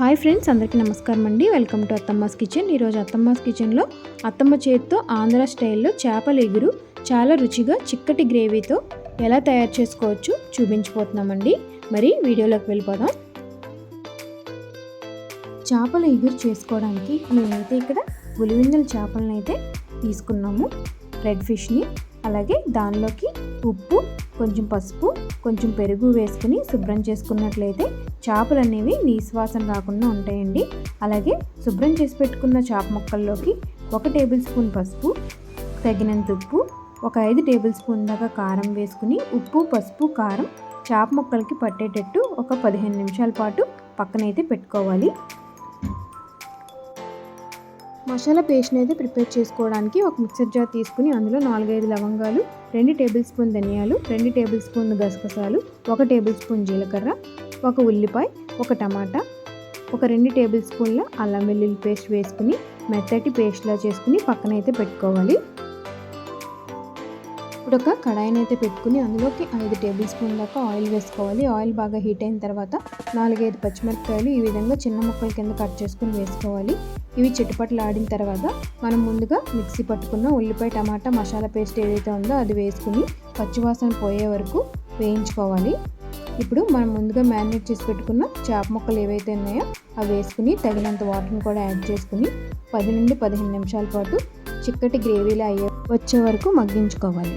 Hi friends, అందరికీ నమస్కారం అండి. Welcome to Athamma's kitchen. ఈరోజు అత్తమ్మాస్ కిచెన్లో అత్తమ్మ చేతితో ఆంధ్ర స్టైల్లో చేపల ఎగురు చాలా రుచిగా చిక్కటి గ్రేవీతో ఎలా తయారు చేసుకోవచ్చు చూపించిపోతున్నామండి. మరి వీడియోలోకి వెళ్ళిపోదాం. చేపల ఎగురు చేసుకోవడానికి మేమైతే ఇక్కడ ఉలివిందల చేపలను అయితే తీసుకున్నాము. రెడ్ ఫిష్ని, అలాగే దానిలోకి ఉప్పు, కొంచెం పసుపు, కొంచెం పెరుగు వేసుకుని శుభ్రం చేసుకున్నట్లయితే చేపలు అనేవి నీసువాసన రాకుండా ఉంటాయండి. అలాగే శుభ్రం చేసి పెట్టుకున్న చేప ముక్కల్లోకి 1 టేబుల్ స్పూన్ పసుపు, తగినంత ఉప్పు, ఒక 5 టేబుల్ స్పూన్ దాకా కారం వేసుకుని ఉప్పు, పసుపు, కారం చేప ముక్కలకి పట్టేటట్టు ఒక 15 నిమిషాల పాటు పక్కనైతే పెట్టుకోవాలి. మసాలా పేస్ట్ని అయితే ప్రిపేర్ చేసుకోవడానికి ఒక మిక్సర్ జార్ తీసుకుని అందులో 4-5 లవంగాలు, 2 టేబుల్ స్పూన్ ధనియాలు, 2 టేబుల్ స్పూన్ గసగసాలు, 1 టేబుల్ స్పూన్ జీలకర్ర, 1 ఉల్లిపాయ, 1 టమాటా, ఒక 2 టేబుల్ స్పూన్ల అల్లం వెల్లుల్లి పేస్ట్ వేసుకుని మెత్తటి పేస్ట్లా చేసుకుని పక్కనైతే పెట్టుకోవాలి. ఇప్పుడు ఒక కడాయిని అయితే పెట్టుకుని అందులోకి 5 టేబుల్ స్పూన్ దాకా ఆయిల్ వేసుకోవాలి. ఆయిల్ బాగా హీట్ అయిన తర్వాత 4-5 పచ్చిమిరపకాయలు ఈ విధంగా చిన్న ముక్కల కింద కట్ చేసుకుని వేసుకోవాలి. ఇవి చిటపటలు ఆడిన తర్వాత మనం ముందుగా మిక్సీ పట్టుకున్న ఉల్లిపాయ, టమాటా మసాలా పేస్ట్ ఏదైతే ఉందో అది వేసుకుని పచ్చివాసన పోయే వరకు వేయించుకోవాలి. ఇప్పుడు మనం ముందుగా మ్యారినేట్ చేసి పెట్టుకున్న చేప ముక్కలు ఏవైతే ఉన్నాయో అవి వేసుకుని తగినంత వాటర్ని కూడా యాడ్ చేసుకుని 10 నుండి 15 నిమిషాల పాటు చిక్కటి గ్రేవీలా వచ్చే వరకు మగ్గించుకోవాలి.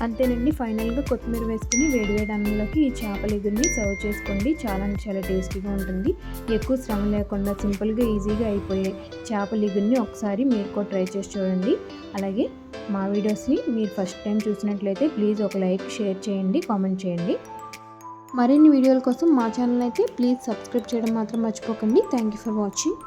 అంతేనండి, ఫైనల్గా కొత్తిమీర వేసుకుని వేడివేడి అన్నంలోకి ఈ చేపల ఎగురిని సర్వ్ చేసుకోండి. చాలా టేస్టీగా ఉంటుంది. ఎక్కువ శ్రమ లేకుండా సింపుల్గా ఈజీగా అయిపోయే చేపల ఎగురిని ఒకసారి మీరు కూడా ట్రై చేసి చూడండి. అలాగే మా వీడియోస్ని మీరు ఫస్ట్ టైం చూసినట్లయితే ప్లీజ్ ఒక లైక్, షేర్ చేయండి, కామెంట్ చేయండి. మరిన్ని వీడియోల కోసం మా ఛానల్ అయితే ప్లీజ్ సబ్స్క్రైబ్ చేయడం మాత్రం మర్చిపోకండి. Thank you for watching.